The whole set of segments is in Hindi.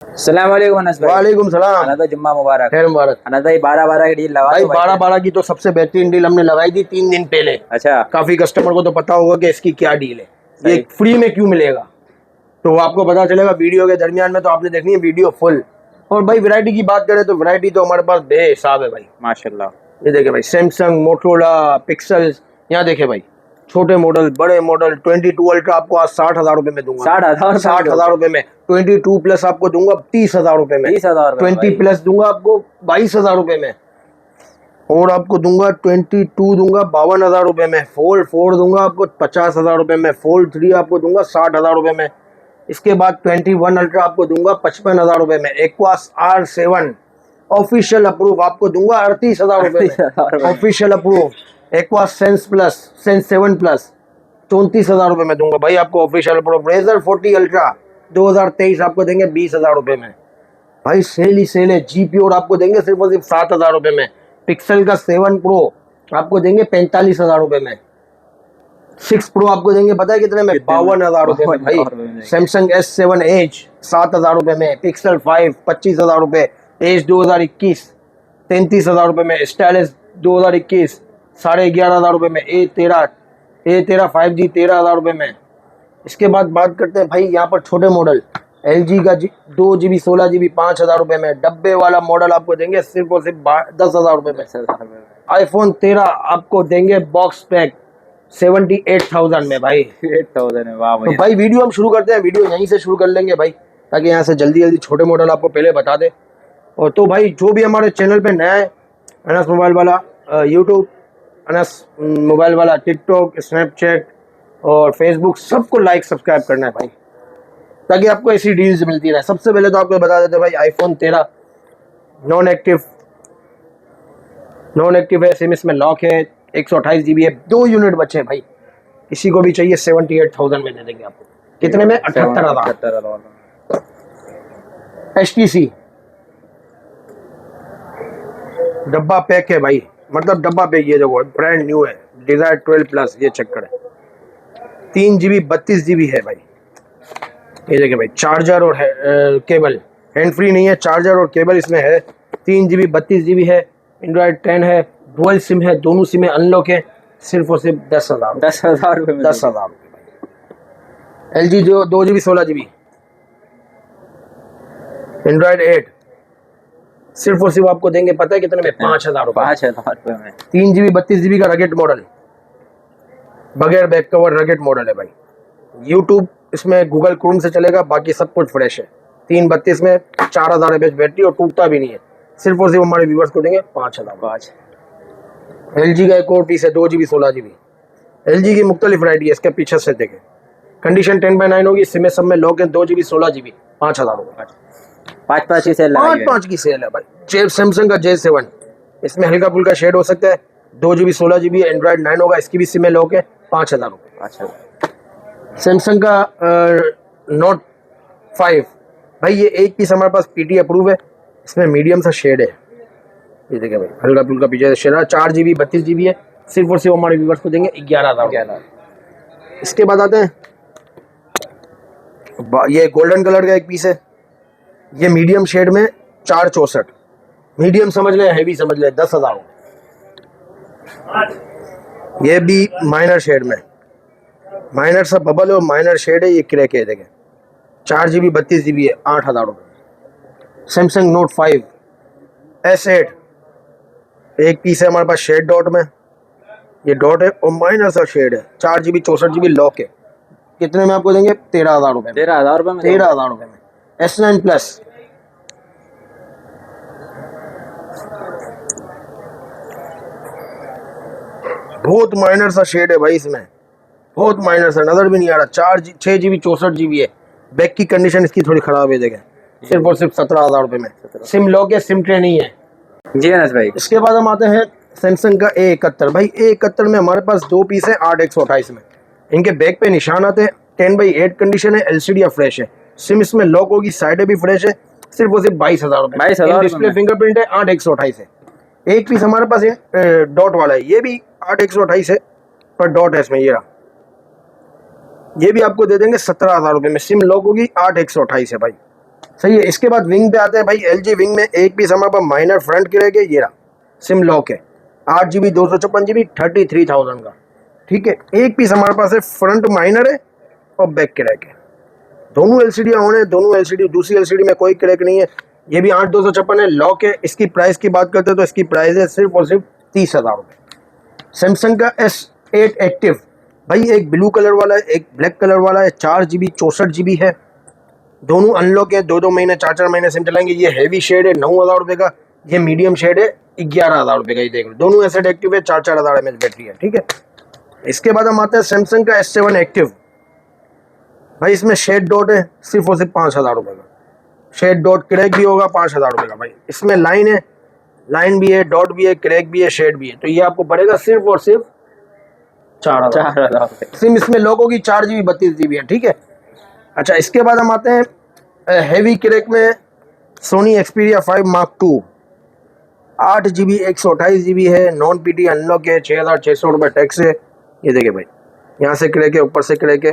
सलाम वालेकुम अनस भाई। वालेकुम सलाम। अनस भाई जुम्मा मुबारक। खैर मुबारक। अनस भाई 12-12 की डील लगा भाई दो 12-12 की तो सबसे बेहतरीन डील हमने लगाई थी 3 दिन पहले। अच्छा काफी कस्टमर को तो पता होगा कि इसकी क्या डील है, ये सही। फ्री में क्यों मिलेगा, तो आपको पता चलेगा वीडियो के दरमियान में। तो आपने देखनी है वीडियो फुल। और भाई वैरायटी की बात करें तो वैरायटी तो हमारे पास बेहिसाब है भाई। माशाल्लाह। ये देखे भाई, सैमसंग, मोटरोला, पिक्सल्स। यहाँ देखे भाई, छोटे मॉडल, बड़े मॉडल। 22 अल्ट्रा आपको आज 60,000 रुपए में दूंगा। 60,000 60,000 रुपए में। 22 प्लस आपको दूंगा 30,000 रुपए में। 30,000 20 प्लस दूंगा आपको 22,000 रुपए में। और आपको दूंगा 22 दूंगा 52,000 रुपए में। फोल्ड 4 दूंगा आपको 50,000 रुपए में। फोल्ड 3 आपको दूंगा 60,000 रुपए में। इसके बाद 21 अल्ट्रा आपको दूंगा 55,000 रुपए में। एक्वास R7 ऑफिशियल अप्रूव आपको दूंगा 38,000 रुपए में। Official approve. Aqueous sense plus, sense 7 plus 34,000 रुपए में दूंगा भाई आपको ऑफिशियल अप्रूव। रेजर 40 अल्ट्रा 2023 आपको देंगे 20,000 रुपए में। भाई सेल ही सेल है। जी प्योर आपको देंगे सिर्फ और सिर्फ 7,000 रुपए में। पिक्सल का 7 प्रो आपको देंगे 45,000 रुपए में। 6 प्रो आपको देंगे पता है कितने में? 52,000 रुपए में भाई। सैमसंग S7 एज 7,000 रुपए में। पिक्सल 5 25,000 रुपए। एज 2021 33,000 रुपए में। स्टाइलिस 2021 11,500 रुपए में। A13 5G 13,000 रुपए में। इसके बाद बात करते हैं भाई यहाँ पर छोटे मॉडल। LG का 2GB 16GB 5,000 रुपए में। डब्बे वाला मॉडल आपको देंगे सिर्फ और सिर्फ 10,000 रुपए में। iPhone 13 आपको देंगे बॉक्स पैक 78,000 में भाई। 8,000 में। वाह तो भाई वीडियो हम शुरू करते हैं। वीडियो यहीं से शुरू कर लेंगे भाई, ताकि यहाँ से जल्दी जल्दी छोटे मॉडल आपको पहले बता दे। और तो भाई जो भी हमारे चैनल पे नया है, अनस मोबाइल वाला यूट्यूब, अनस मोबाइल वाला टिकटॉक, स्नैपचैट और फेसबुक, सबको लाइक सब्सक्राइब करना है भाई, ताकि आपको ऐसी डील्स मिलती रहे। सबसे पहले तो आपको बता देते भाई, iPhone 13 नॉन एक्टिव है। सिम इसमें लॉक है। 128GB है। 2 यूनिट बचे हैं भाई। किसी को भी चाहिए 78,000 में दे देंगे आपको। कितने में? 78,000। HTC डब्बा पैक है भाई, मतलब डब्बा पैक। ये देखो ब्रांड न्यू है, डिजायर 12 प्लस। ये चक्कर है। 3GB 32GB है भाई। ये देखिए भाई, चार्जर और केबल, हैंड फ्री नहीं है, चार्जर और केबल इसमें है। 3GB 32GB है। एंड्रॉयड 10 है। डुअल सिम है, दोनों सिम अनलॉक है। सिर्फ और सिर्फ 10,000। 10,000 रुपए में। 10,000। LG जो 2GB 16GB एंड्रॉयड 8 सिर्फ और सिर्फ आपको देंगे पता है कितने में? 5,000 रुपए। 5,000 रुपए में। 3GB 32GB का रगेट मॉडल, बगैर बैक कवर रगेट मॉडल है भाई। यूट्यूब इसमें गूगल क्रोम से चलेगा, बाकी सब कुछ फ्रेश है। 332 में 4,000 mAh बैटरी और टूटता भी नहीं है। सिर्फ और सिर्फ हमारे व्यूवर्स को देंगे 5,000। LG का एक और पीस है 2GB 16GB। LG की मुख्तलिफ वैरायटी है, इसके पीछे से देखें। कंडीशन 10/9 होगी। सिम सब में लॉक है। 2GB 16GB 5,000 रुपए। 5-5 की सेल लगाई है। 5-5 की सेल है भाई। सैमसंग का J7, इसमें हल्का फुल्का शेड हो सकता है। 2GB 16GB एंड्रॉयड 9 होगा। इसकी भी सिम में लॉक है। 5,000 रुपए। अच्छा। सैमसंग का Note 5 भाई, ये एक पीस हमारे पास PT अप्रूव है। इसमें मीडियम सा शेड है। ये देखिए भाई, हल्का फुल्का पीछे शेड है। 4GB 32GB है। सिर्फ और सिर्फ हमारे व्यूवर्स को देंगे 11,000। इसके बाद आते हैं, ये गोल्डन कलर का एक पीस है। ये मीडियम शेड में 464, मीडियम समझ ले, हैवी समझ ले, 10,000। ये भी माइनर शेड में, माइनर सा बबल और माइनर शेड है। ये क्रैक है, देखें। 4GB 32GB है। 8,000 रुपये। सैमसंग Note 5 S8 एक पीस है हमारे पास शेड डॉट में। ये डॉट है और माइनर सा शेड है। 4GB 64GB लॉक है। कितने में आपको देंगे? 13,000 रुपये। 13,000 रुपए में। 13,000 रुपये में। S9 प्लस बहुत माइनर सा शेड है भाई, इसमें बहुत माइनर सा, नजर भी नहीं आ रहा। 6GB 64GB है। बैक की कंडीशन इसकी थोड़ी खराब है, देखें। सिर्फ और सिर्फ 17,000 रुपये में। सिम लॉक है, सिम ट्रे नहीं है। जी अनस भाई। इसके बाद हम आते हैं सैमसंग का A71 भाई। A71 में हमारे पास 2 पीस है 8/128 में। इनके बैक पे निशान आते हैं। 10/8 कंडीशन है। LCD फ्रेश है। सिम इसमें लॉक होगी, साइड भी फ्रेश है। सिर्फ और सिर्फ 22,000 रुपये। 22,000 डिस्प्ले फिंगरप्रिंट है। 8/128 है। एक पीस हमारे पास है डॉट वाला है। ये भी 8/128 है, पर डॉट है इसमें। ये रहा, ये भी आपको दे देंगे 17,000 रुपये में। सिम लॉक होगी। 8/128 है भाई। सही है। इसके बाद विंग पे आते हैं भाई। LG विंग में एक पीस हमारे पास माइनर फ्रंट के रह गए, ये रहा, सिम लॉक है, 8GB 256GB 33,000 का, ठीक है। एक पीस हमारे पास है फ्रंट माइनर है और बैक के रह गए, दोनों LCD ऑन है, दोनों LCD, दूसरी LCD में कोई क्रैक नहीं है। ये भी 8/256 है, लॉक है। इसकी प्राइस की बात करते हैं तो इसकी प्राइस है सिर्फ और सिर्फ 30,000 रुपये। सैमसंग का S8 एक्टिव भाई, एक ब्लू कलर वाला है, एक ब्लैक कलर वाला है, 4GB 64GB है, दोनों अनलॉक है, 2-2 महीने 4-4 महीने सिम चलाएंगे। ये हैवी शेड है 9,000 रुपये का, ये मीडियम शेड है 11,000 रुपये का। ये देख लो, दोनों S8 एक्टिव है, 4-4 mAh बैटरी है, ठीक है। इसके बाद हम आते हैं सैमसंग का S7 एक्टिव भाई, इसमें शेड डॉट है सिर्फ और सिर्फ 5,000 रुपये का, शेड डॉट क्रैक भी होगा 5,000 रुपये का भाई। इसमें लाइन है, लाइन भी है, डॉट भी है, क्रैक भी है, शेड भी है, तो ये आपको पड़ेगा सिर्फ और सिर्फ 4,000 4,000 सिम इसमें लॉक होगी, 4GB 32GB है, ठीक है। अच्छा, इसके बाद हम आते हैं हैवी क्रैक में Sony Xperia 5 Mark II, 8GB 128GB है, नॉन PT अनलॉक है, 6,600 रुपये टैक्स है। ये देखिए भाई, यहाँ से क्रैक है, ऊपर से क्रैक है,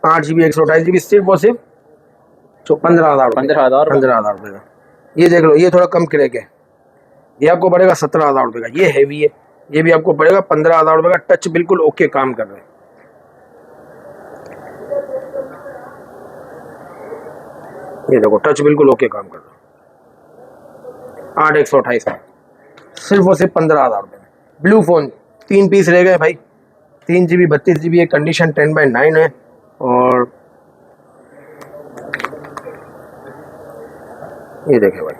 8GB 128GB सिर्फ और सिर्फ 15,000 रुपये का। ये देख लो, ये थोड़ा कम क्रैक है, ये आपको पड़ेगा 17,000 रुपये का। ये हैवी है, ये भी आपको पड़ेगा 15,000 रुपये का। टच बिल्कुल ओके काम कर रहे हैं। ये देखो, टच बिल्कुल ओके काम कर रहा है। 8/128 का सिर्फ और सिर्फ 15,000 रुपये में। ब्लू फोन 3 पीस रह गए भाई, 3GB 32GB है, कंडीशन 10/9 है, और ये देखे भाई,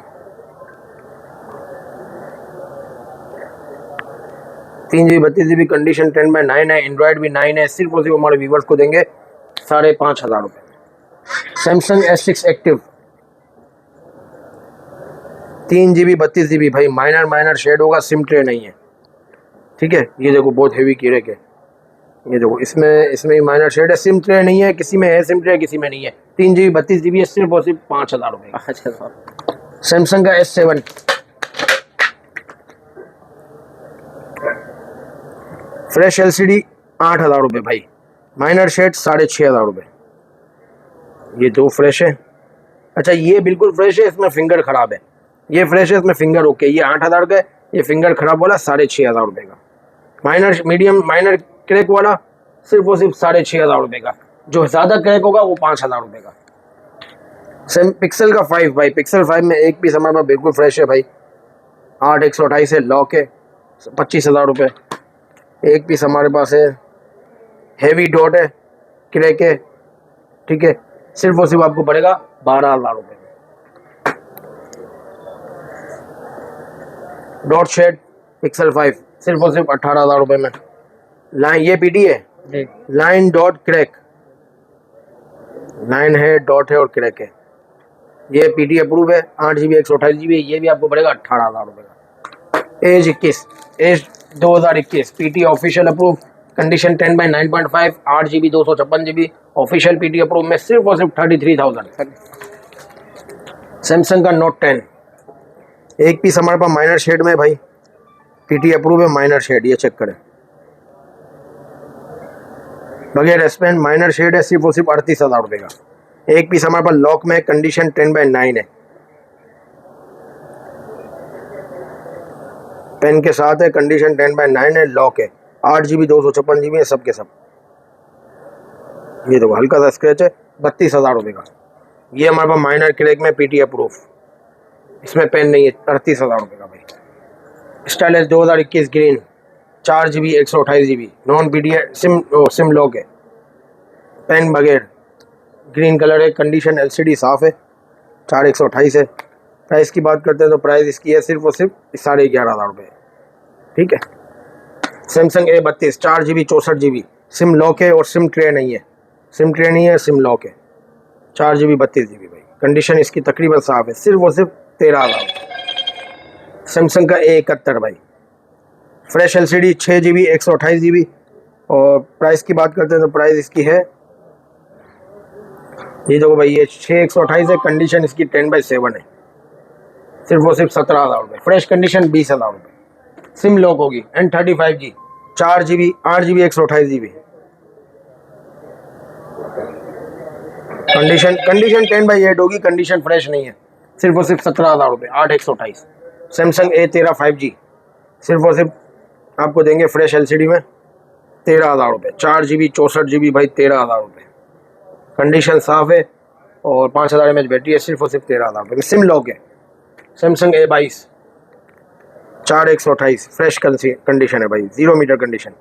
3GB 32GB, कंडीशन 10/9 है, एंड्रॉयड भी 9 है। सिर्फ और सिर्फ हमारे व्यूवर्स को देंगे 5,500 रुपये। Samsung S6 active 3GB 32GB भाई, माइनर शेड होगा, सिम ट्रे नहीं है, ठीक है। ये देखो, बहुत हैवी क्रैक है, ये देखो, इसमें ही माइनर शेड है, सिम ट्रे नहीं है, किसी में है सिम ट्रे, किसी में नहीं है। 3GB 32GB है, सिर्फ और सिर्फ 5,000 रुपये। अच्छा, सैमसंग का S7 फ्रेश LCD 8,000 रुपये भाई, माइनर शेड 6,500 रुपये। ये दो फ्रेश है। अच्छा, ये बिल्कुल फ्रेश है, इसमें फिंगर खराब है, ये फ्रेश है, इसमें फिंगर ओके। ये 8,000 का है, ये फिंगर खराब वाला 6,500 रुपये का। माइनर मीडियम माइनर क्रैक वाला सिर्फ और सिर्फ 6,500 रुपये का। जो ज़्यादा क्रैक होगा वो 5,000 रुपये का। सेम पिक्सल का 5 भाई, पिक्सल 5 में एक पीस हमारे पास बिल्कुल फ्रेश है भाई, 8/128 है, लॉक है, 25,000 रुपये। एक पीस हमारे पास है, हैवी डॉट है, क्रैक है, ठीक है, सिर्फ और सिर्फ आपको पड़ेगा 12,000 रुपये। डॉट शेड पिक्सल 5 सिर्फ और सिर्फ 18,000 रुपये में। लाइन, ये PT है, लाइन डॉट क्रैक, लाइन है, डॉट है और क्रैक है। ये PT अप्रूव है, 8GB 128GB है, ये भी आपको पड़ेगा 18,000 रुपये का। As 2021 PT official approve, condition 10/9.5, 8GB 256GB official PT approve में सिर्फ और सिर्फ 33,000। सैमसंग का Note 10 एक पीस हमारे पास माइनर शेड में भाई, PT अप्रूव है, माइनर शेड, ये चेक करें, बगैर एस पेन, माइनर शेड है, सिर्फ और सिर्फ 38,000 रुपये का। एक पीस हमारे पास लॉक में, कंडीशन 10/9 है, पेन के साथ है, कंडीशन 10/9 है, लॉक है, 8GB 256GB है, सब के सब। ये देखो, हल्का सा स्क्रैच है, 32,000 रुपये का। ये हमारे पास माइनर क्रैक में PT अप्रूव, इसमें पेन नहीं है, 38,000 रुपये का भाई। Stylish 2021 green, 4GB 128GB, non PT है, सिम लॉक है, पेन बगैर, ग्रीन कलर है, कंडीशन LCD साफ है, 4/128 है। प्राइस की बात करते हैं तो प्राइस इसकी है सिर्फ और सिर्फ 11,500 रुपये, ठीक है। Samsung A32 4GB 64GB, SIM lock है और सिम ट्रे नहीं है, सिम ट्रे नहीं है, सिम लॉक है, 4GB 32GB भाई, कंडीशन इसकी तकरीबन साफ है, सिर्फ और सिर्फ 13,000। सैमसंग का A71 भाई, फ्रेश LCD 6GB 128GB, और प्राइस की बात करते हैं तो प्राइस इसकी है, ये देखो भाई, ये 6/128 है, कंडीशन इसकी 10/7 है, सिर्फ और सिर्फ 17,000 रुपये। फ्रेश कंडीशन 20,000 रुपये। सिम लॉक होगी, N35G 4GB 8GB 128GB, condition condition 10/8 होगी, कंडीशन फ्रेश नहीं है। सिर्फ और सिर्फ 17,000 रुपये, 8/128। सैमसंग A13 5G सिर्फ और सिर्फ आपको देंगे फ्रेश LCD में 13,000 रुपये। 4GB 64GB भाई 13,000 रुपये, कंडीशन साफ़ है और 5000 mAh बैटरी है। सिर्फ और सिर्फ 13,000 रुपये में सिम लॉक है। सैमसंग A22 4/128 फ्रेश कंडीशन है भाई, 0 मीटर कंडीशन,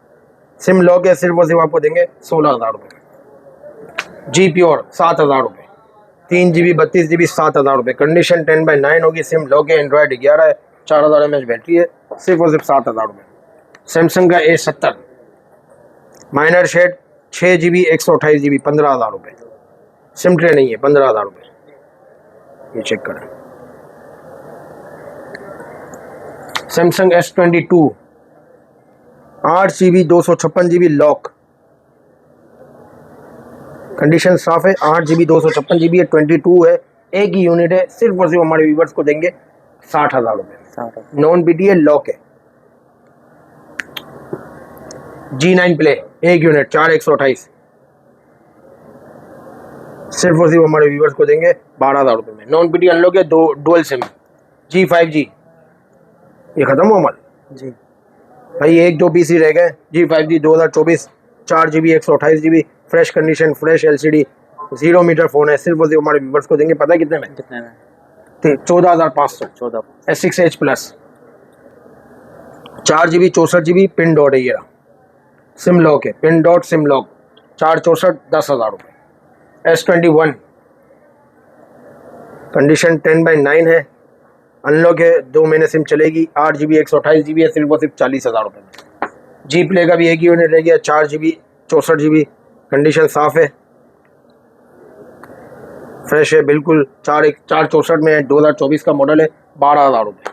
सिम लॉक है। सिर्फ और सिर्फ आपको देंगे 16,000 रुपये। जी प्योर 7,000 रुपये, 3GB 32GB 7,000 रुपये, कंडीशन 10/9 होगी, सिम लॉक है, एंड्रॉयड 11 है, 4000 mAh बैटरी है। सिर्फ और सिर्फ 7,000 रुपये। सैमसंग का A70 minor shade 6GB 128GB 15,000 रुपये, सिम ट्रे नहीं है, 15,000 रुपये। ये चेक करें। Samsung S22 8GB 256GB lock, condition साफ है, 8GB 256GB है, 22 है, एक ही यूनिट है। सिर्फ और सिर्फ हमारे व्यूवर्स को देंगे 60,000 रुपये। नॉन BTL लॉक है। G9 प्ले एक यूनिट 4/128, सिर्फ और सिर्फ हमारे व्यूवर्स को देंगे 12,000 रुपये में। नॉन BTL अनलॉक है, दो डुअल सिम। G5G ये खत्म हो अमल जी भाई, एक दो पीस ही रह गए। G5G 2024 4GB 128GB fresh condition, fresh LCD, 0 meter phone है। सिर्फ और सिर्फ हमारे व्यूवर्स को देंगे पता है कितने में? 14,500। 14 S6H plus 4GB 64GB pin dot है, ये सिम लॉक है, पिन डॉट सिम लॉक 4/64 10,000 रुपये। S21 कंडीशन 10/9 है, अनलॉक है, 2 महीने सिम चलेगी, 8GB 128GB है। सिर्फ और सिर्फ 40,000 रुपये में। जी प्ले का भी एक ही यूनिट रह गया, 4GB 64GB, कंडीशन साफ़ है, फ्रेश है बिल्कुल, 4/64 में है, 2024 का मॉडल है, 12,000 रुपये।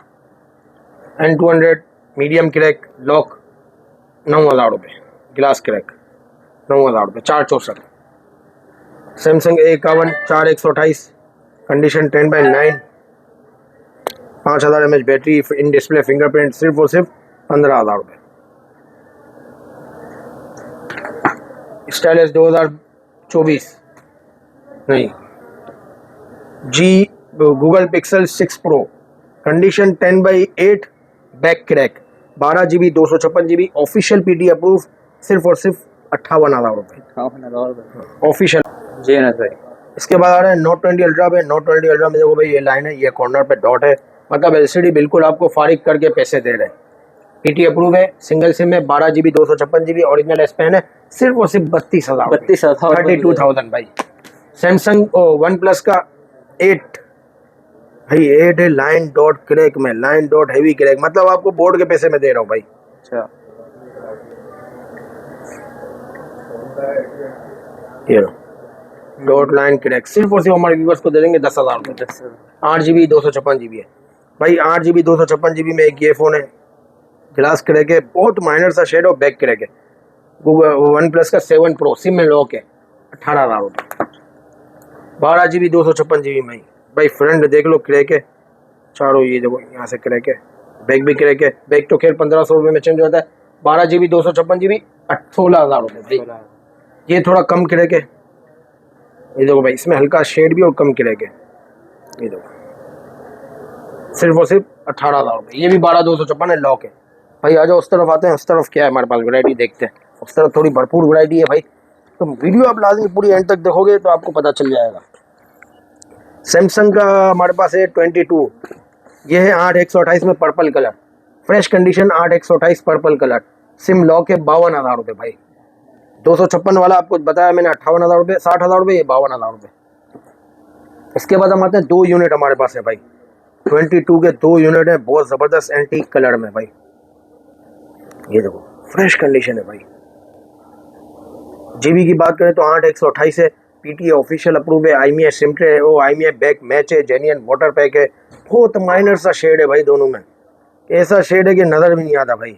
N200 मीडियम क्रैक लॉक 9,000 रुपये, ग्लास क्रैक 9,000 रुपये, 4/64। Samsung A51 4/128 condition 10/9, 5000 mAh battery, in display fingerprint. सिर्फ और सिर्फ 15,000 रुपये। स्टाइलिश 2024 नहीं, Google pixel 6 pro condition 10/8 back crack, 12GB 256GB official PT approve. सिर्फ और सिर्फ 58,000 रुपये ऑफिशियल। जी अनस भाई। इसके बाद आ रहा है Note 20 अल्ट्रा पे। Note 20 अल्ट्रा में देखो भाई, ये लाइन है, ये कॉर्नर पे डॉट है, मतलब LCD बिल्कुल आपको फारिग करके पैसे दे रहे हैं। PT अप्रूव है, सिंगल सिम है, 12GB 256GB original S pen है। सिर्फ और सिर्फ 32,000 32,000 भाई। सैमसंग वन प्लस का 8 भाई, 8 है लाइन डॉट क्रैक में, लाइन डॉट हेवी क्रैक, मतलब आपको बोर्ड के पैसे में दे रहा हूँ भाई। अच्छा ये डॉट लाइन क्रैक, सिर्फ और सिर्फ हमारे व्यूवर्स को दे देंगे 10,000 रुपये। 8GB 256GB है भाई, 8GB 256GB में एक ये फ़ोन है, ग्लास क्रैक है, बहुत माइनर सा शेड और बैक क्रैक है। गूगल वन प्लस का 7 प्रो सिम में लॉक है, 18,000 रुपये। 12GB 256GB में भाई, फ्रंट देख लो क्रैक है, चारों ये देखो यहाँ से क्रैक है, बैक भी क्रैक है। बैक तो खैर 1,500 रुपये में चेंज होता है। 12GB 256GB 16,000 रुपये भाई। ये थोड़ा कम क्रैक है, ये देखो भाई, इसमें हल्का शेड भी और कम क्रैक है, ये देखो, सिर्फ और सिर्फ 18,000 रुपये। ये भी 12/256 है, लॉक है भाई। आ जाओ उस तरफ आते हैं, उस तरफ क्या है हमारे पास वैरायटी देखते हैं। उस तरफ थोड़ी भरपूर वैरायटी है भाई, तो वीडियो आप लाजमी पूरी एंड तक देखोगे तो आपको पता चल जाएगा। सैमसंग का हमारे पास है 22, ये है 8/128 में purple colour, fresh condition 8/128 purple colour, SIM lock है, 52,000 रुपये भाई। 256 वाला आपको बताया मैंने 58,000 रुपये, 60,000 रुपये, ये 52,000 रुपये। इसके बाद हम आते हैं, 2 यूनिट हमारे पास है भाई, 22 के 2 यूनिट है, बहुत ज़बरदस्त एंटीक कलर में भाई। ये देखो फ्रेश कंडीशन है भाई। GB की बात करें तो 8/128 है, PT ऑफिशियल अप्रूव है, IMEI सिम ट्रे है, वो IMEI बैक मैच है, जेन्युइन वाटर पैक है, बहुत माइनर सा शेड है भाई दोनों में, ऐसा शेड है कि नज़र भी नहीं आता भाई,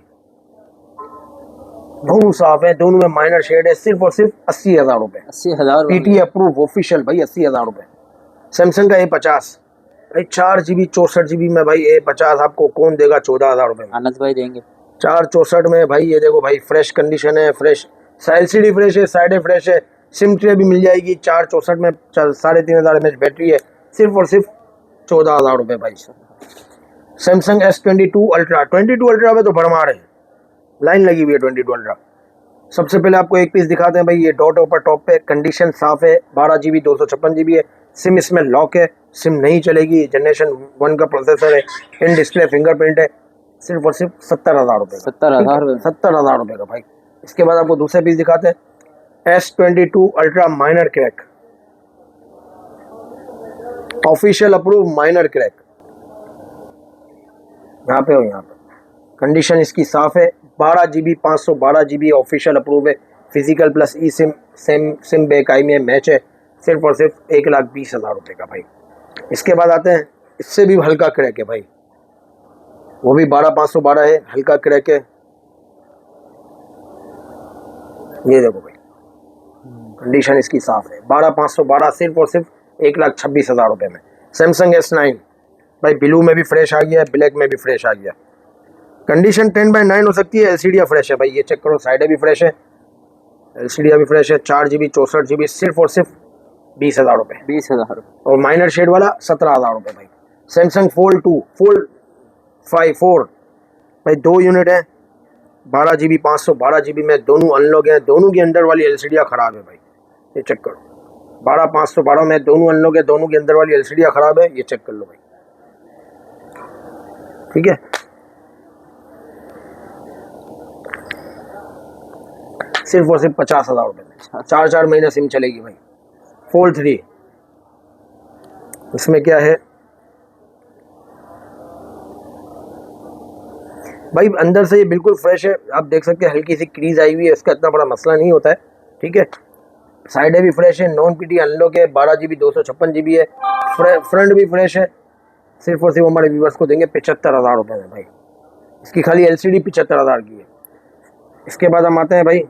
बहुत साफ है, दोनों में माइनर शेड है। सिर्फ और सिर्फ 80,000 रुपये, 80,000 PT अप्रूव ऑफिशियल भाई, 80,000 रुपये। सैमसंग का A50 भाई, 4GB 64GB में भाई, A50 आपको कौन देगा 14,000 रुपये में? अनस भाई देंगे। 4/64 में भाई, ये देखो भाई, फ्रेश कंडीशन है, फ्रेश LCD फ्रेश है, साइडें फ्रेश है, सिम ट्रे भी मिल जाएगी 464 में, 3,500 mAh बैटरी है, सिर्फ और सिर्फ 14,000 रुपये भाई। सैमसंग S22 अल्ट्रा, 22 अल्ट्रा में तो भरमार है, लाइन लगी हुई है 22 अल्ट्रा। सबसे पहले आपको एक पीस दिखाते हैं भाई, ये डॉट ऊपर टॉप पे, कंडीशन साफ है, 12 GB 256 GB है, सिम इसमें लॉक है, सिम नहीं चलेगी, जनरेशन 1 का प्रोसेसर है, इन डिस्प्ले फिंगरप्रिंट है, सिर्फ और सिर्फ 70,000 रुपये। 70,000 70,000 रुपये का भाई। इसके बाद आपको दूसरे पीस दिखाते हैं, S22 ultra minor crack, official approve minor crack, यहाँ पे हो, यहाँ पे कंडीशन इसकी साफ है, 12 GB 512 GB ऑफिशियल अप्रूव है, फिजिकल प्लस ई सिम, सिम बेकाई में मैच है, सिर्फ और सिर्फ 1,20,000 रुपये का भाई। इसके बाद आते हैं, इससे भी हल्का क्रैक है भाई, वो भी 12,512 है, हल्का क्रैक है, ये देखो भाई, कंडीशन इसकी साफ है, 12,512 सिर्फ और सिर्फ 1,26,000 रुपये में। सैमसंग S9 भाई, ब्लू में भी फ्रेश आ गया, ब्लैक में भी फ्रेश आ गया, कंडीशन 10/9 हो सकती है, एलसीडियाँ फ्रेश है भाई, ये चेक करो, साइडें भी फ्रेश है, एलसीडियाँ भी फ्रेश है, 4 GB 64 GB, सिर्फ और सिर्फ 20,000 रुपये। 20,000 और माइनर शेड वाला 17,000 रुपये भाई। सैमसंग फोल्ड 2, फोल्ड 5 4 भाई, 2 यूनिट है, 12 GB 512 GB में, दोनों अनलॉक है, दोनों की अंदर वाली एलसीडियाँ खराब है भाई, ये चेक करो, 12,512 में दोनों अनलॉक है, दोनों की अंदर वाली एलसीडियाँ खराब है, ये चेक कर लो भाई, ठीक है। सिर्फ और सिर्फ 50,000 रुपये में 4 महीने सिम चलेगी भाई। फोल्ड 3, इसमें क्या है भाई, अंदर से ये बिल्कुल फ्रेश है, आप देख सकते हैं, हल्की सी क्रीज आई हुई है, इसका इतना बड़ा मसला नहीं होता है, ठीक है। साइडें भी फ्रेश है, नॉन पीटी अनलॉक है, 12 GB 256 GB है, फ्रंट भी फ्रेश है, सिर्फ और सिर्फ हमारे व्यूवर्स को देंगे 75,000 रुपये में भाई। इसकी खाली एलसीडी 75,000 की है। इसके बाद हम आते हैं भाई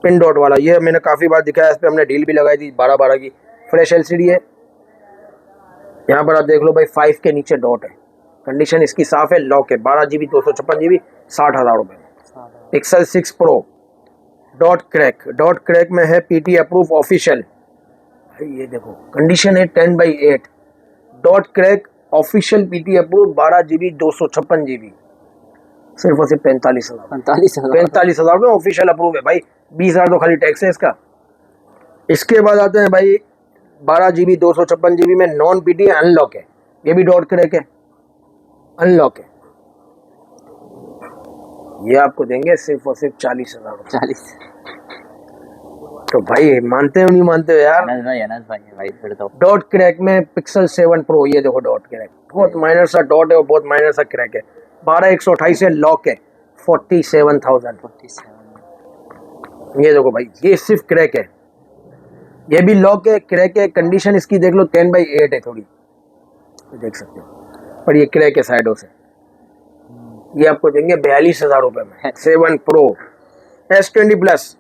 पिन डॉट वाला, ये मैंने काफ़ी बार दिखाया, इस पर हमने डील भी लगाई थी, 12 की फ्रेश एलसीडी है, यहाँ पर आप देख लो भाई, 5 के नीचे डॉट है, कंडीशन इसकी साफ है, लॉक है, 12 GB 256 GB, 60,000 रुपये में। पिक्सल 6 प्रो डॉट क्रैक में है, पीटी अप्रूव ऑफिशियल, ये देखो कंडीशन है 10/8, dot crack official PT approve, 12 GB 256 GB, सिर्फ और सिर्फ 45,000 रुपये ऑफिशियल अप्रूव है भाई, 20,000 तो खाली टैक्स है इसका। इसके बाद आते हैं भाई 12 GB 256 GB में, नॉन पीटी अनलॉक है, ये भी डॉट क्रैक है, अनलॉक है, ये आपको देंगे सिर्फ और सिर्फ 40,000 रुपये। 40। तो भाई मानते हो नहीं मानते हो यार, अनस भाई फिर तो। डॉट क्रैक में पिक्सल 7 प्रो, ये देखो डॉट क्रैक, बहुत माइनर सा डॉट है और बहुत माइनर सा क्रैक है, 12,128 से लॉक है, 47,000। ये देखो भाई, ये सिर्फ क्रैक है, ये भी लॉक है, क्रैक है, कंडीशन इसकी देख लो 10/8 है थोड़ी, देख सकते हो, पर ये क्रैक है साइडों से। ये आपको देंगे 42,000 रुपये में। 7 pro S20 plus,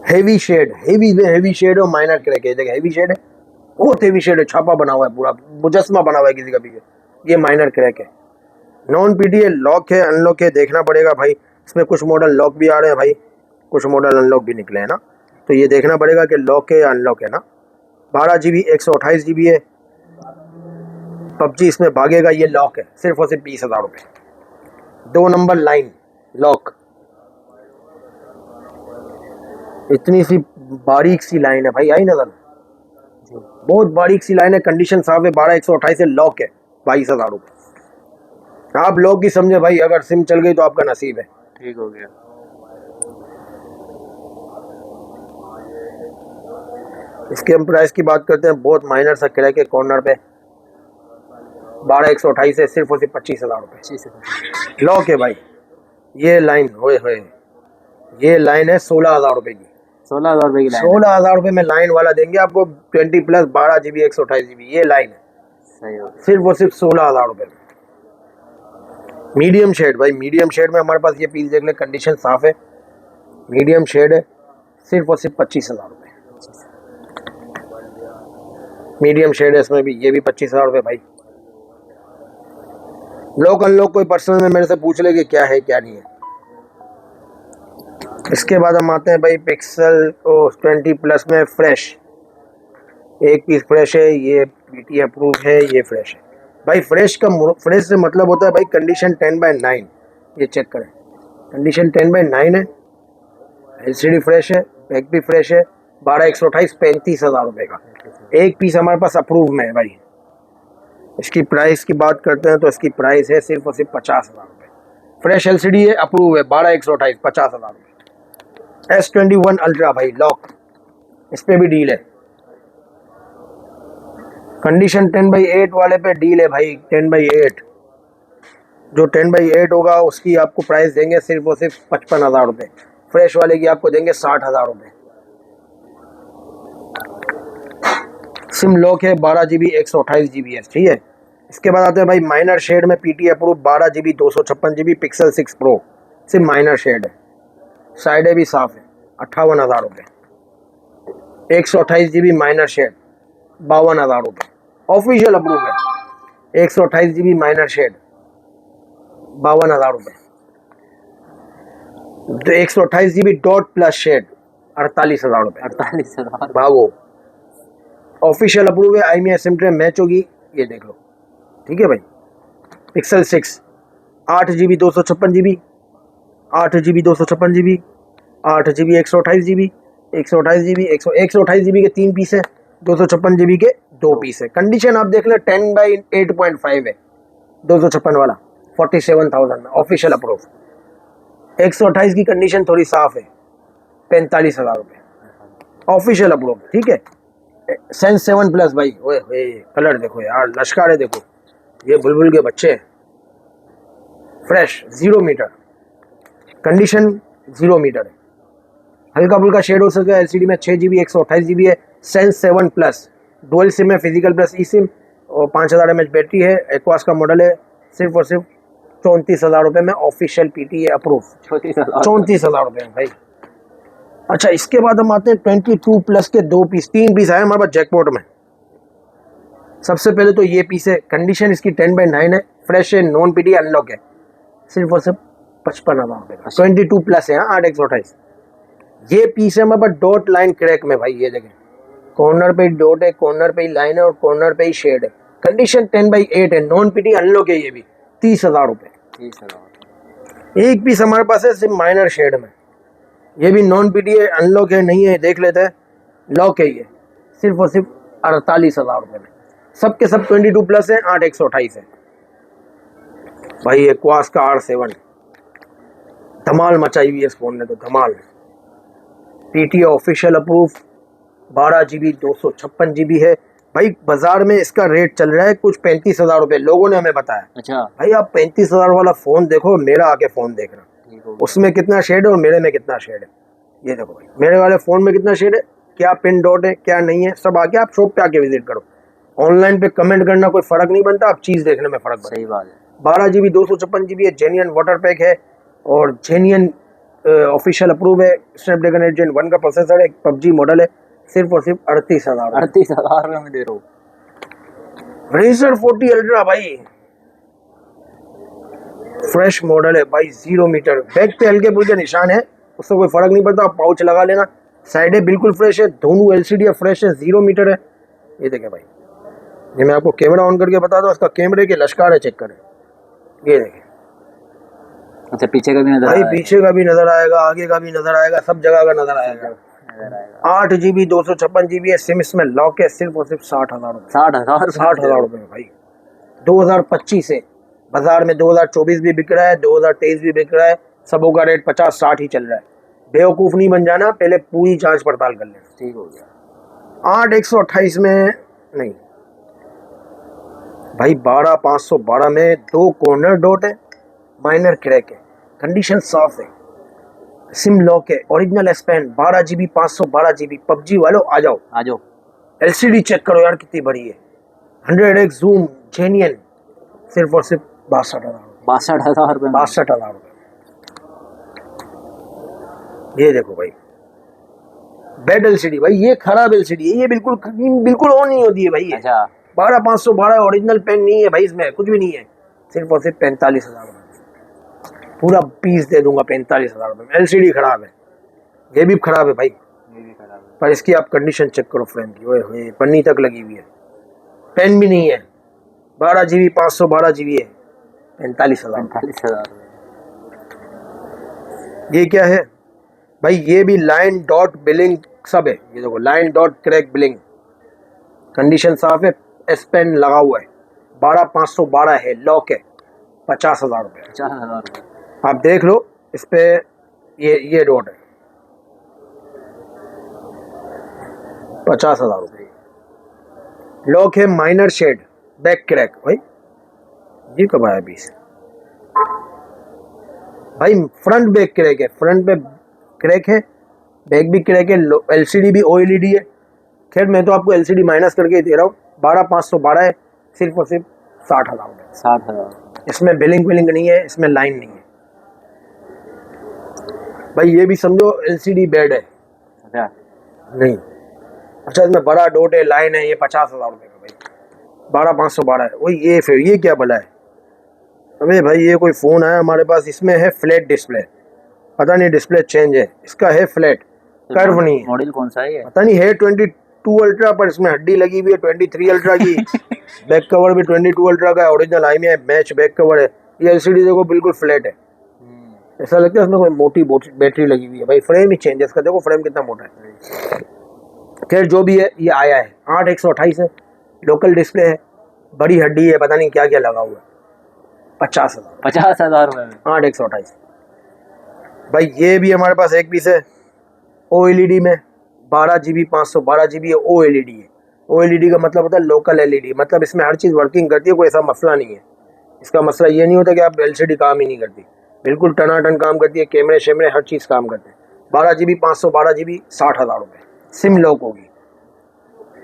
heavy shade और माइनर क्रैक है, देखिए हेवी शेड है, बहुत हेवी शेड है, छापा बना हुआ है, पूरा मुजस्मा बना हुआ है किसी का भी, ये माइनर क्रैक है, नॉन पीटी है, लॉक है, अनलॉक है, देखना पड़ेगा भाई, इसमें कुछ मॉडल लॉक भी आ रहे हैं भाई, कुछ मॉडल अनलॉक भी निकले हैं ना, तो ये देखना पड़ेगा कि लॉक है या अनलॉक है ना। 12 GB 128 GB है, PUBG इसमें भागेगा, ये लॉक है, सिर्फ और सिर्फ 20,000 रुपये। 2 नंबर लाइन लॉक, इतनी सी बारीक सी लाइन है भाई, आई नजर, बहुत बारीक सी लाइन है, कंडीशन साफ है, 12/128 से लॉक है, 22,000 रुपये। आप लॉक की समझे भाई, अगर सिम चल गई तो आपका नसीब है, ठीक हो गया। इसके हम प्राइस की बात करते हैं, बहुत माइनर सा क्रैक है कॉर्नर पे, 12/128 से सिर्फ और सिर्फ 25,000 रुपये लॉक है भाई। ये लाइन होए ये लाइन है 16,000 रुपये की, 16,000 रुपये की लाइन, 16,000 रुपये में लाइन वाला देंगे आपको, 20 प्लस 12 GB 128 GB, ये लाइन है, सही हो गया। सिर्फ और सिर्फ 16,000 रुपये में। मीडियम शेड भाई, मीडियम शेड में हमारे पास ये पीस देख ले, कंडीशन साफ है, मीडियम शेड है, सिर्फ और सिर्फ 25,000 रुपये। मीडियम शेड है इसमें भी, ये भी 25,000 रुपये भाई। लॉक अनलॉक कोई पर्सनल में मेरे से पूछ ले कि क्या है क्या नहीं है, इसके बाद हम आते हैं भाई पिक्सल 20 प्लस में फ्रेश। एक पीस फ्रेश है, ये पीटी अप्रूव है, ये फ्रेश है भाई। फ्रेश से मतलब होता है भाई कंडीशन 10/9। ये चेक करें, कंडीशन 10/9 है, एलसीडी फ्रेश है, बैक भी फ्रेश है। 12,128, 35,000 रुपये का एक पीस हमारे पास अप्रूव में है भाई। इसकी प्राइस की बात करते हैं तो इसकी प्राइस है सिर्फ और सिर्फ 50,000 रुपये। फ्रेश एलसीडी है, अप्रूव है, 12,128, 50,000 रुपये। S21 अल्ट्रा भाई लॉक, इस पे भी डील है। कंडीशन 10/8 वाले पे डील है भाई, 10/8। जो 10/8 होगा उसकी आपको प्राइस देंगे सिर्फ और सिर्फ 55,000 रुपये। फ्रेश वाले की आपको देंगे 60,000 रुपये। सिम लॉक है, 12 GB 128 GB है, ठीक है। इसके बाद आते हैं भाई माइनर शेड में PT approve 12 GB 256 GB pixel 6 pro. Sim minor shade है, साइडें भी साफ है, 58,000 रुपये। 128 GB माइनर शेड, 52,000 रुपये। ऑफिशियल अप्रूव है, 128 GB माइनर शेड, 52,000 रुपये। 128 GB डॉट प्लस शेड, 48,000 रुपये। 48,000 भागो। ऑफिशियल अप्रूव है, IMEI सिम ट्रे मैच होगी, ये देख लो, ठीक है भाई। Pixel 6 8 GB 256 GB, 8 GB 256 GB, 8 GB 128 GB, 128 GB 128 GB के 3 पीस है, 256 GB के 2 पीस है। कंडीशन आप देख ले 10/8.5 है, 256 वाला 47,000 में ऑफिशियल अप्रूव। 128 की कंडीशन थोड़ी साफ है, 45,000 रुपये ऑफिशियल अप्रूव, ठीक है। सेंस 7 प्लस भाई, ओए कलर देखो यार, लश्कारे देखो, ये बुलबुल के बच्चे हैं। फ्रेश 0 मीटर, कंडीशन 0 मीटर है, हल्का फुल्का शेड हो सके। एलसीडी में 6 GB 128 GB है, सेंस 7 प्लस, डुअल सिम है, फिजिकल प्लस ई सिम, और 5000 mAh बैटरी है, एक्वास का मॉडल है। सिर्फ और सिर्फ 34,000 रुपये में ऑफिशियल पीटी है अप्रूव, 34,000 रुपये में भाई। अच्छा, इसके बाद हम आते हैं 22 प्लस के 2 पीस, 3 पीस आए हमारे पास जैकपॉट में। सबसे पहले तो ये पीस है, कंडीशन इसकी 10/9 है, फ्रेश है, नॉन पीटी अनलॉक है, सिर्फ और सिर्फ 55,000 रुपये का। 22 प्लस है, 8/128। ये पीस है हमारे पास डॉट लाइन क्रैक में भाई, ये देखें, कॉर्नर पे ही डॉट है, कॉर्नर पे ही लाइन है, और कॉर्नर पे ही शेड है। कंडीशन 10/8 है, नॉन पीटी अनलॉक है, ये भी 30,000 रुपये। 30,000 एक पीस हमारे पास है सिर्फ माइनर शेड में, ये भी नॉन पीटी है, अनलॉक है, नहीं है देख लेते हैं, लॉक है ये, सिर्फ और सिर्फ 48,000 रुपये में। सब के सब 22 प्लस है, 8/128 है भाई। एक्वास का R7 धमाल मचाई हुई है इस फोन ने, तो धमाल। PT official approve, 12 GB 256 GB है भाई। बाजार में इसका रेट चल रहा है कुछ 35,000 रुपये, लोगों ने हमें बताया। अच्छा भाई आप 35,000 वाला फोन देखो, मेरा आके फोन देखना, उसमें कितना शेड है और मेरे में कितना शेड है। ये देखो भाई, मेरे वाले फोन में कितना शेड है, क्या पिन डॉट है, क्या नहीं है, सब आके आप शॉप पे आके विजिट करो। ऑनलाइन पे कमेंट करना कोई फर्क नहीं बनता, आप चीज देखने में फर्क बनता। सही बात है। 12 GB 256 GB है, जेन्युइन वाटर पैक है, और जेन्युइन ऑफिशियल अप्रूव है। स्नैपड्रैगन 8 Gen 1 का प्रोसेसर है, PUBG मॉडल है, सिर्फ और सिर्फ 38,000 38,000 में दे रहा हूँ। रेजर 40 अल्ट्रा भाई, फ्रेश मॉडल है भाई, 0 मीटर। बैक पे हल्के फुल्के निशान है, उससे कोई फर्क नहीं पड़ता, आप पाउच लगा लेना। साइडें बिल्कुल फ्रेश है, दोनों एलसीडी फ्रेश है, 0 मीटर है। ये देखें भाई, ये मैं आपको कैमरा ऑन करके बता दूं, उसका कैमरे के लश्कार है, चेक करें, ये देखें। अच्छा, पीछे का भी नजर भाई पीछे का भी नजर आएगा, आगे का भी नजर आएगा, सब जगह का नजर आएगा। 8 GB 256 GB है, सिम इसमें लॉक है, सिर्फ और सिर्फ 60,000 रुपये। 60,000 रुपये भाई। 2025 है, बाजार में 2024 भी बिक रहा है, 2023 भी बिक रहा है, सबों का रेट 50-60 ही चल रहा है। बेवकूफ़ नहीं बन जाना, पहले पूरी जांच पड़ताल कर लेना। ठीक हो गया। 8/128 में नहीं भाई, 12/512 में 2 कॉर्नर डॉट है, माइनर क्रैक है, कंडीशन साफ है, सिम लॉक है, original S pen, 12 GB 512 GB। PUBG वालों आ जाओ, आ जाओ। एलसीडी चेक करो यार कितनी बड़ी है, 100x जूम, जेन्युइन, सिर्फ और सिर्फ 62,000 रुपये। 62,000 रुपये। ये देखो भाई, बेड एलसीडी भाई, ये खराब एलसीडी है, ये बिल्कुल ऑन नहीं होती है भाई। अच्छा, 12/512 ओरिजिनल पेन नहीं है भाई, इसमें कुछ भी नहीं है, सिर्फ और सिर्फ 45,000 रुपये। पूरा पीस दे दूंगा 45,000 रुपये में। एलसीडी खराब है, ये भी खराब है भाई, ये भी खराब है। पर इसकी आप कंडीशन चेक करो फ्रेम की, ओए होए पन्नी तक लगी हुई है, पेन भी नहीं है, 12 GB 512 GB है, 45,000। 45,000। ये क्या है भाई, ये भी लाइन डॉट बिलिंग सब है, ये देखो line dot crack billing, condition साफ है, एस पेन लगा हुआ है, 12512 है, लॉक है, 50,000 रुपये। 50,000 रुपये। आप देख लो इस पे, ये डॉट है, 50,000 रुपये। लॉक है माइनर शेड, बैक क्रैक भाई, ये कब आया 20 भाई, फ्रंट बैक क्रैक है, फ्रंट पे क्रैक है, बैक भी क्रैक है, एलसीडी भी ओएलईडी है। खैर मैं तो आपको एलसीडी माइनस करके दे रहा हूँ, 12512 है, सिर्फ और सिर्फ 60,000 रुपये। 60,000। इसमें बिलिंग विलिंग नहीं है, इसमें लाइन नहीं है भाई, ये भी समझो एलसीडी बेड है। अच्छा नहीं, अच्छा इसमें बड़ा डॉट है, लाइन है, ये 50,000 रुपये का भाई, 12512 है। वही ये फिर ये क्या भला है, अबे भाई ये कोई फ़ोन आया हमारे पास, इसमें है फ्लैट डिस्प्ले, पता नहीं डिस्प्ले चेंज है, इसका है फ्लैट, कर्व नहीं है। मॉडल कौन सा है ये? पता नहीं है 22 अल्ट्रा, पर इसमें हड्डी लगी हुई है 23 अल्ट्रा की। बैक कवर भी 22 अल्ट्रा का है, ओरिजिनल आई में है, मैच बैक कवर है। ये एलसीडी देखो बिल्कुल फ्लैट है, ऐसा लगता है इसमें कोई मोटी बैटरी लगी हुई है भाई, फ्रेम ही चेंज है इसका, देखो फ्रेम कितना मोटा है। खैर जो भी है, ये आया है 8128 है, लोकल डिस्प्ले है, बड़ी हड्डी है, पता नहीं क्या क्या लगा हुआ है, 50,000। 50,000 रुपये में। 8128 भाई। ये भी हमारे पास एक पीस है ओएलईडी में, 12 GB 512 GB है, ओएलईडी है। ओएलईडी का मतलब होता है लोकल एलईडी, मतलब इसमें हर चीज़ वर्किंग करती है, कोई ऐसा मसला नहीं है। इसका मसला ये नहीं होता कि आप एलसीडी काम ही नहीं करती, बिल्कुल टनाटन काम करती है, कैमरे शैमरे हर चीज़ काम करते हैं। 12 GB 512 GB 60,000 रुपये, सिम लॉक होगी।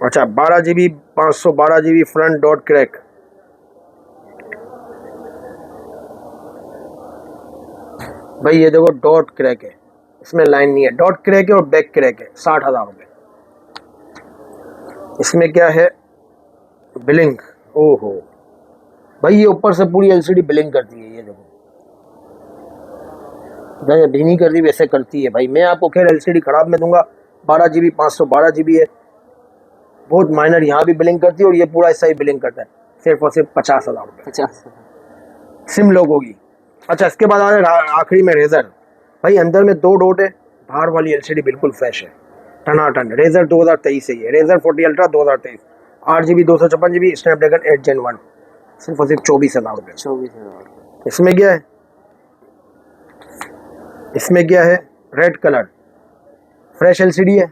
अच्छा 12 GB 512 GB front dot crack, भाई ये देखो डॉट क्रैक है, इसमें लाइन नहीं है, डॉट क्रैक है और बैक क्रैक है, 60,000 रुपये। इसमें क्या है, बिलिंग, ओहो भाई ये ऊपर से पूरी एलसीडी बिलिंग करती है, ये देखो भी नहीं करती वैसे करती है भाई। मैं आपको खैर एलसीडी खराब में दूंगा, 12 GB 512 GB है, बहुत माइनर, यहाँ भी बिलिंग करती है और ये पूरा ऐसा ही बिलिंग करता है, सिर्फ और सिर्फ 50,000 रुपये। 50। सिम लॉक होगी। अच्छा इसके बाद आ रहा आखिरी में रेजर, भाई अंदर में 2 डॉट है, बाहर वाली एलसीडी बिल्कुल फ्रेश है, टनाटन। रेजर 2023 से ही है, Razr 40 ultra 2023, 8 GB 256 GB Snapdragon 8 Gen 1, सिर्फ और सिर्फ 24,000 रुपये। 24,000। इसमें क्या है, इसमें क्या है, रेड कलर फ्रेश एलसीडी है,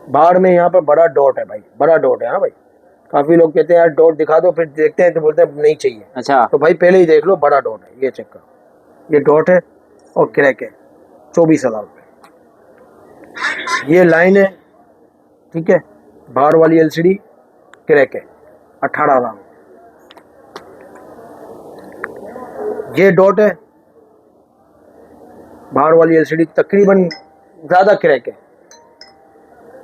बाहर में यहाँ पर बड़ा डॉट है भाई, बड़ा डॉट है। हाँ भाई, काफ़ी लोग कहते हैं यार डॉट दिखा दो, फिर देखते हैं तो बोलते हैं नहीं चाहिए। अच्छा तो भाई पहले ही देख लो, बड़ा डॉट है, ये चेक करो, ये डॉट है और क्रैक है, 24,000 रुपये। ये लाइन है, ठीक है, बाहर वाली एलसीडी क्रैक है, 18,000। ये डॉट है, बाहर वाली एलसीडी तकरीबन ज़्यादा क्रैक है,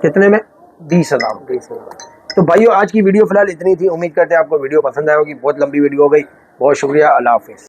कितने में, 20,000। 20,000। तो भाइयों आज की वीडियो फिलहाल इतनी थी, उम्मीद करते हैं आपको वीडियो पसंद आएगी, बहुत लंबी वीडियो हो गई, बहुत शुक्रिया, अल्लाह हाफिज़।